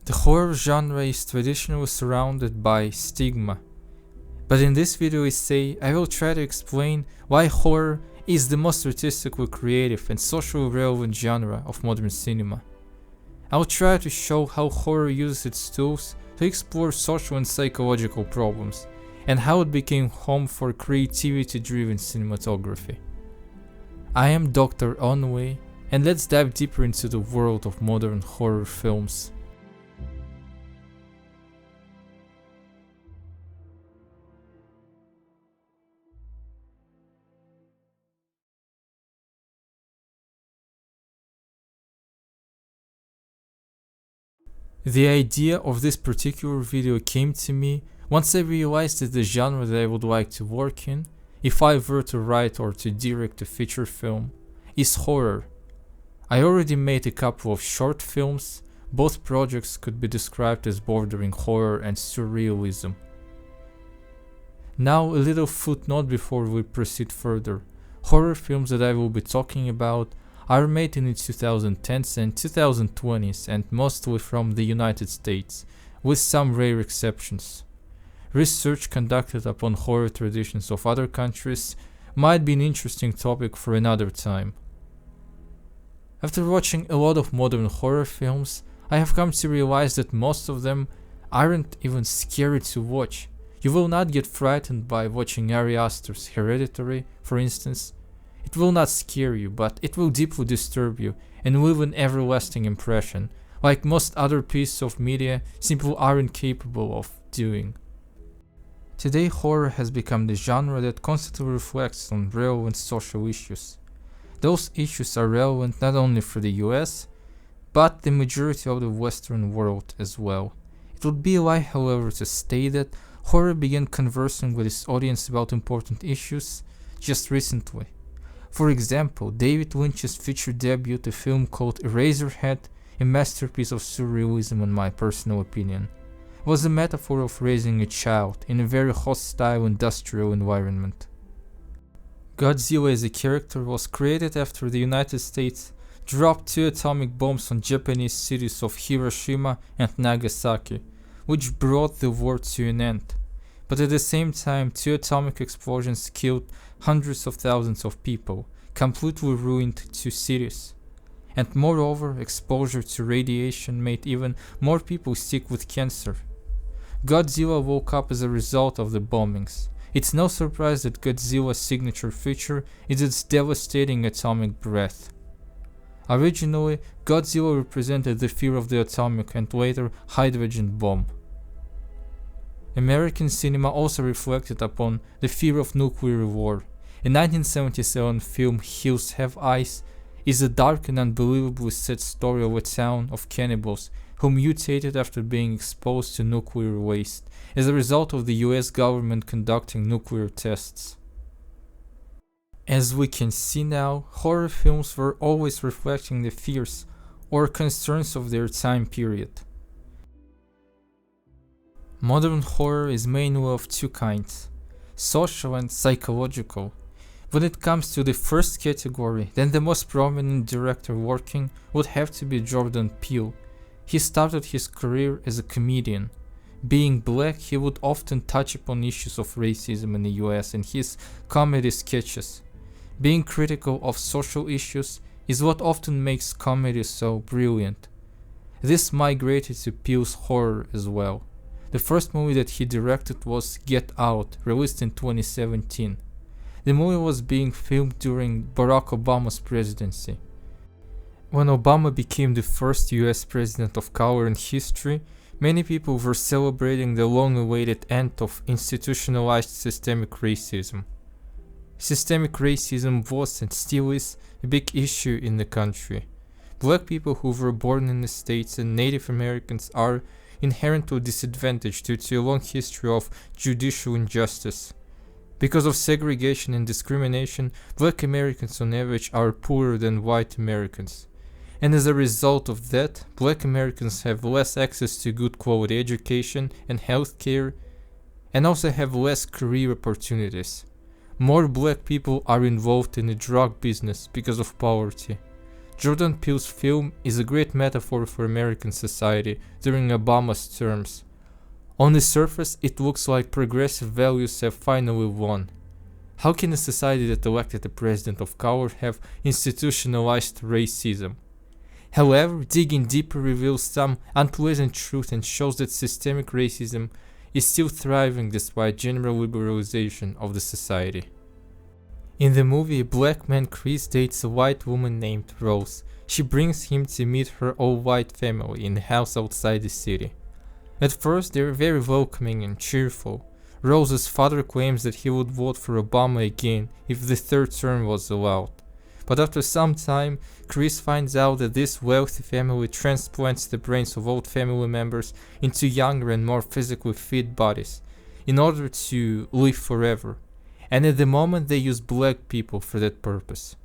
The horror genre is traditionally surrounded by stigma, but in this video I will try to explain why horror is the most artistically creative and socially relevant genre of modern cinema. I will try to show how horror uses its tools to explore social and psychological problems, and how it became home for creativity-driven cinematography. I am Dr. Onway, and let's dive deeper into the world of modern horror films. The idea of this particular video came to me once I realized that the genre that I would like to work in, if I were to write or to direct a feature film, is horror. I already made a couple of short films. Both projects could be described as bordering horror and surrealism. Now a little footnote before we proceed further. Horror films that I will be talking about are made in the 2010s and 2020s and mostly from the United States, with some rare exceptions. Research conducted upon horror traditions of other countries might be an interesting topic for another time. After watching a lot of modern horror films, I have come to realize that most of them aren't even scary to watch. You will not get frightened by watching Ari Aster's Hereditary, for instance. It will not scare you, but it will deeply disturb you and leave an everlasting impression, like most other pieces of media simply aren't capable of doing. Today, horror has become the genre that constantly reflects on relevant social issues. Those issues are relevant not only for the US, but the majority of the Western world as well. It would be a lie, however, to say that horror began conversing with its audience about important issues just recently. For example, David Lynch's feature debut, a film called Eraserhead, a masterpiece of surrealism in my personal opinion, was a metaphor of raising a child in a very hostile industrial environment. Godzilla as a character was created after the United States dropped 2 atomic bombs on Japanese cities of Hiroshima and Nagasaki, which brought the war to an end. But at the same time, 2 atomic explosions killed hundreds of thousands of people, completely ruined 2 cities. And moreover, exposure to radiation made even more people sick with cancer. Godzilla woke up as a result of the bombings. It's no surprise that Godzilla's signature feature is its devastating atomic breath. Originally, Godzilla represented the fear of the atomic and later hydrogen bomb. American cinema also reflected upon the fear of nuclear war. A 1977 film, Hills Have Eyes, is a dark and unbelievably sad story of a town of cannibals who mutated after being exposed to nuclear waste as a result of the US government conducting nuclear tests. As we can see now, horror films were always reflecting the fears or concerns of their time period. Modern horror is mainly of 2 kinds, social and psychological. When it comes to the first category, then the most prominent director working would have to be Jordan Peele. He started his career as a comedian. Being black, he would often touch upon issues of racism in the US in his comedy sketches. Being critical of social issues is what often makes comedy so brilliant. This migrated to Peele's horror as well. The first movie that he directed was Get Out, released in 2017. The movie was being filmed during Barack Obama's presidency. When Obama became the first US president of color in history, many people were celebrating the long-awaited end of institutionalized systemic racism. Systemic racism was and still is a big issue in the country. Black people who were born in the States and Native Americans are inherently disadvantaged due to a long history of judicial injustice. Because of segregation and discrimination, Black Americans on average are poorer than white Americans. And as a result of that, Black Americans have less access to good quality education and healthcare, and also have less career opportunities. More black people are involved in the drug business because of poverty. Jordan Peele's film is a great metaphor for American society during Obama's terms. On the surface, it looks like progressive values have finally won. How can a society that elected a president of color have institutionalized racism? However, digging deeper reveals some unpleasant truth and shows that systemic racism is still thriving despite general liberalization of the society. In the movie, a black man Chris dates a white woman named Rose. She brings him to meet her all-white family in a house outside the city. At first, they are very welcoming and cheerful. Rose's father claims that he would vote for Obama again if the third term was allowed. But after some time, Chris finds out that this wealthy family transplants the brains of old family members into younger and more physically fit bodies in order to live forever. And at the moment they use black people for that purpose.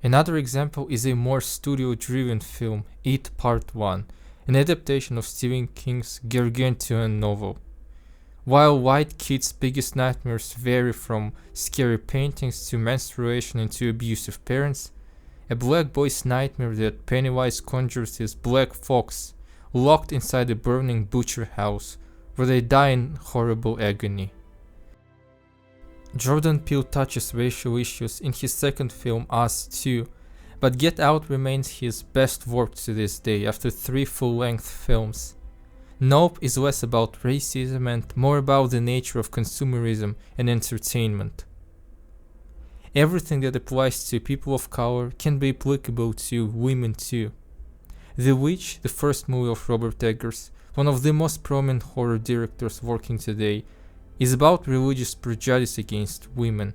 Another example is a more studio-driven film, It Part 1, an adaptation of Stephen King's gargantuan novel. While white kids' biggest nightmares vary from scary paintings to menstruation and to abusive parents, a black boy's nightmare that Pennywise conjures is black folks locked inside a burning butcher house where they die in horrible agony. Jordan Peele touches racial issues in his second film, Us too, but Get Out remains his best work to this day after 3 full-length films. Nope is less about racism and more about the nature of consumerism and entertainment. Everything that applies to people of color can be applicable to women too. The Witch, the first movie of Robert Eggers, one of the most prominent horror directors working today, is about religious prejudice against women.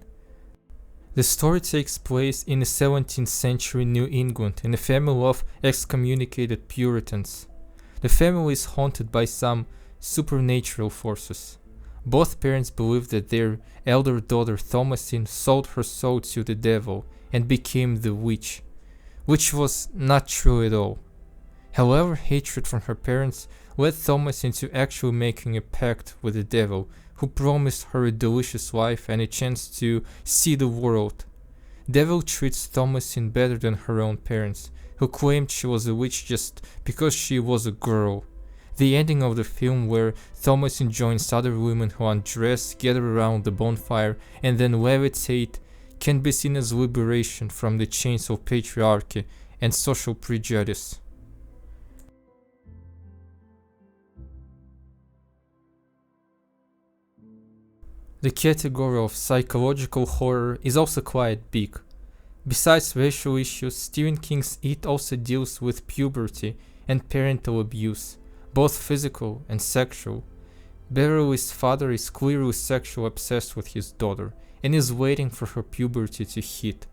The story takes place in the 17th century New England in a family of excommunicated Puritans. The family is haunted by some supernatural forces. Both parents believe that their elder daughter Thomasine sold her soul to the devil and became the witch, which was not true at all. However, hatred from her parents led Thomasine to actually making a pact with the devil, who promised her a delicious life and a chance to see the world. Devil treats Thomasine better than her own parents, who claimed she was a witch just because she was a girl. The ending of the film, where Thomasine joins other women who undress, gather around the bonfire, and then levitate, can be seen as liberation from the chains of patriarchy and social prejudice. The category of psychological horror is also quite big. Besides racial issues, Stephen King's It also deals with puberty and parental abuse, both physical and sexual. Beverly's father is clearly sexually obsessed with his daughter and is waiting for her puberty to hit.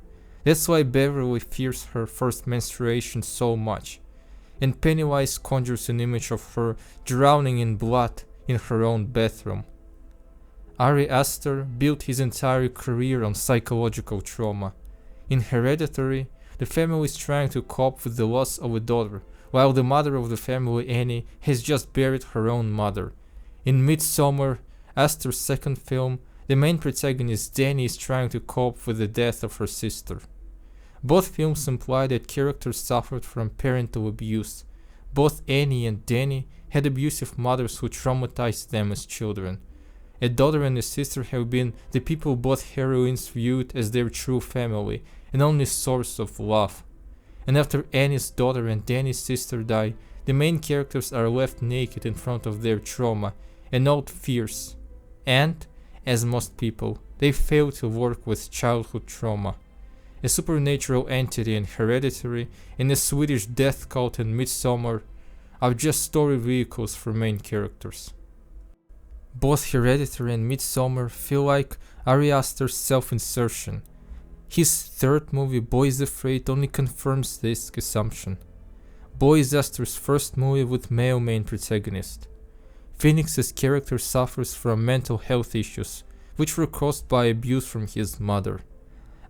That's why Beverly fears her first menstruation so much. And Pennywise conjures an image of her drowning in blood in her own bathroom. Ari Aster built his entire career on psychological trauma. In Hereditary, the family is trying to cope with the loss of a daughter, while the mother of the family, Annie, has just buried her own mother. In Midsommar, Aster's second film, the main protagonist Danny is trying to cope with the death of her sister. Both films imply that characters suffered from parental abuse. Both Annie and Danny had abusive mothers who traumatized them as children. A daughter and a sister have been the people both heroines viewed as their true family and only source of love. And after Annie's daughter and Danny's sister die, the main characters are left naked in front of their trauma and not fears. And, as most people, they fail to work with childhood trauma. A supernatural entity in Hereditary and a Swedish death cult in Midsommar are just story vehicles for main characters. Both Hereditary and Midsommar feel like Ari Aster's self-insertion. His third movie, Boy is Afraid, only confirms this assumption. Boy is Aster's first movie with male main protagonist. Phoenix's character suffers from mental health issues, which were caused by abuse from his mother.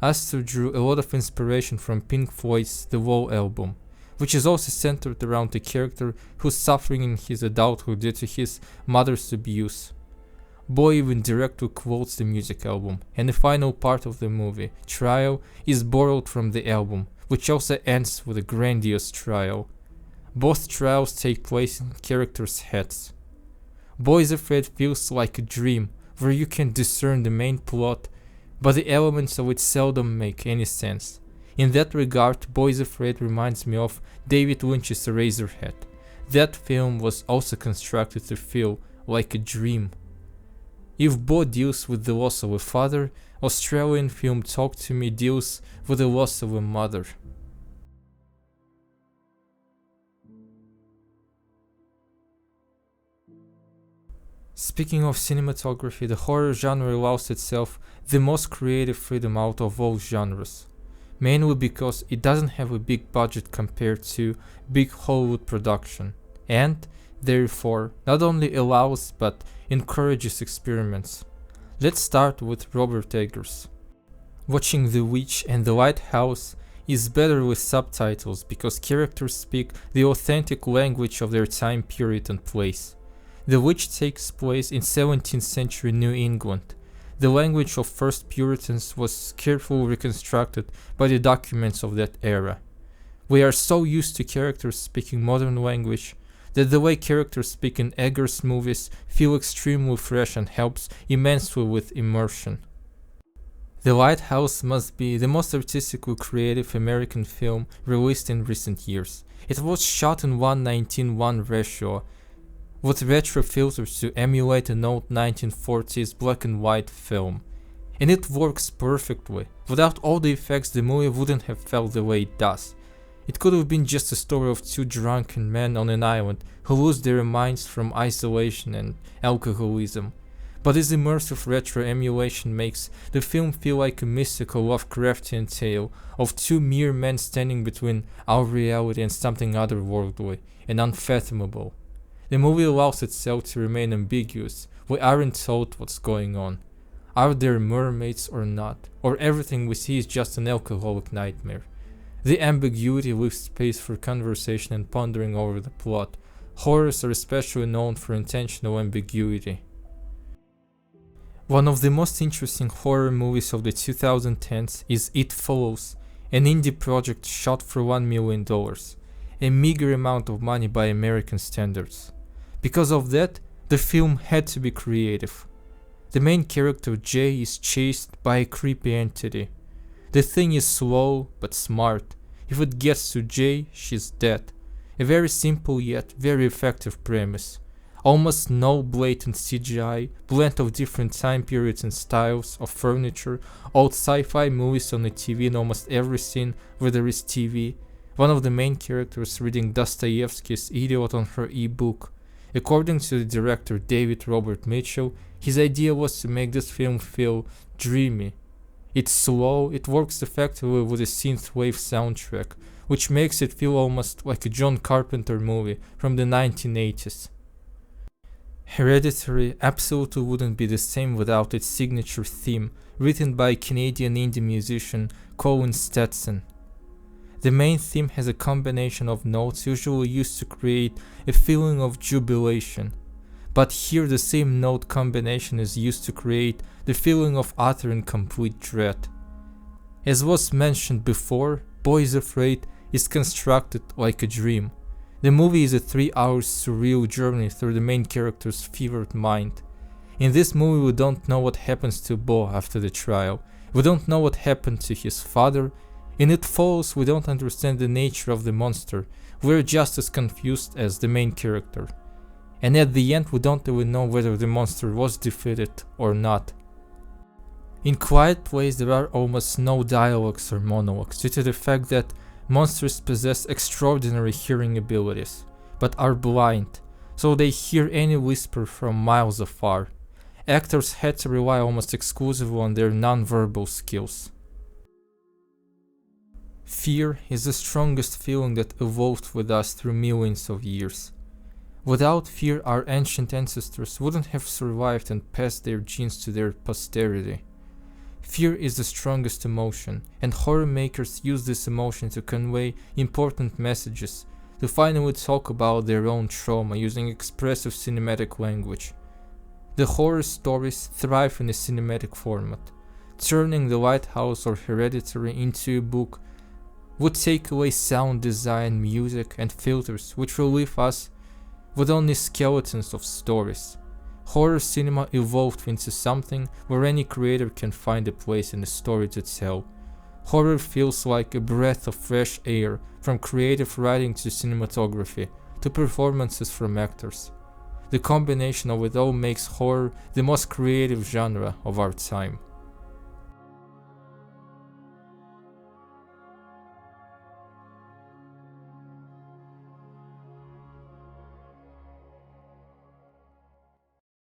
Aster drew a lot of inspiration from Pink Floyd's The Wall album, which is also centered around a character who's suffering in his adulthood due to his mother's abuse. Boy even directly quotes the music album, and the final part of the movie, Trial, is borrowed from the album, which also ends with a grandiose trial. Both trials take place in characters' heads. Boys Afraid feels like a dream where you can discern the main plot, but the elements of it seldom make any sense. In that regard, Boys Afraid reminds me of David Lynch's Eraserhead. That film was also constructed to feel like a dream. If Bo deals with the loss of a father, Australian film Talk to Me deals with the loss of a mother. Speaking of cinematography, the horror genre allows itself the most creative freedom out of all genres, mainly because it doesn't have a big budget compared to big Hollywood production, and therefore not only allows but encourages experiments. Let's start with Robert Eggers. Watching The Witch and The Lighthouse is better with subtitles because characters speak the authentic language of their time period and place. The Witch takes place in 17th century New England. The language of first Puritans was carefully reconstructed by the documents of that era. We are so used to characters speaking modern language that the way characters speak in Eggers' movies feel extremely fresh and helps immensely with immersion. The Lighthouse must be the most artistically creative American film released in recent years. It was shot in 1:19:1 ratio, with retro filters to emulate an old 1940s black and white film. And it works perfectly. Without all the effects, the movie wouldn't have felt the way it does. It could have been just a story of two drunken men on an island who lose their minds from isolation and alcoholism. But this immersive retro emulation makes the film feel like a mystical Lovecraftian tale of two mere men standing between our reality and something otherworldly and unfathomable. The movie allows itself to remain ambiguous. We aren't told what's going on. Are there mermaids or not? Or everything we see is just an alcoholic nightmare? The ambiguity leaves space for conversation and pondering over the plot. Horrors are especially known for intentional ambiguity. One of the most interesting horror movies of the 2010s is It Follows, an indie project shot for $1 million, a meager amount of money by American standards. Because of that, the film had to be creative. The main character Jay is chased by a creepy entity. The thing is slow but smart. If it gets to Jay, she's dead. A very simple yet very effective premise. Almost no blatant CGI, blend of different time periods and styles of furniture, old sci-fi movies on the TV in almost every scene where there is TV. One of the main characters reading Dostoevsky's Idiot on her e-book. According to the director David Robert Mitchell, his idea was to make this film feel dreamy. It's slow, it works effectively with a synthwave soundtrack, which makes it feel almost like a John Carpenter movie from the 1980s. Hereditary absolutely wouldn't be the same without its signature theme, written by Canadian indie musician Colin Stetson. The main theme has a combination of notes usually used to create a feeling of jubilation, but here the same note combination is used to create the feeling of utter and complete dread. As was mentioned before, Boys Afraid is constructed like a dream. The movie is a 3-hour surreal journey through the main character's fevered mind. In this movie we don't know what happens to Bo after the trial, we don't know what happened to his father. In It Follows, we don't understand the nature of the monster, we're just as confused as the main character. And at the end we don't even know whether the monster was defeated or not. In Quiet Place there are almost no dialogues or monologues due to the fact that monsters possess extraordinary hearing abilities, but are blind, so they hear any whisper from miles afar. Actors had to rely almost exclusively on their non-verbal skills. Fear is the strongest feeling that evolved with us through millions of years. Without fear, our ancient ancestors wouldn't have survived and passed their genes to their posterity. Fear is the strongest emotion, and horror makers use this emotion to convey important messages, to finally talk about their own trauma using expressive cinematic language. The horror stories thrive in a cinematic format, turning The Lighthouse or Hereditary into a book would take away sound design, music, and filters, which will leave us with only skeletons of stories. Horror cinema evolved into something where any creator can find a place in a story to tell. Horror feels like a breath of fresh air, from creative writing to cinematography, to performances from actors. The combination of it all makes horror the most creative genre of our time.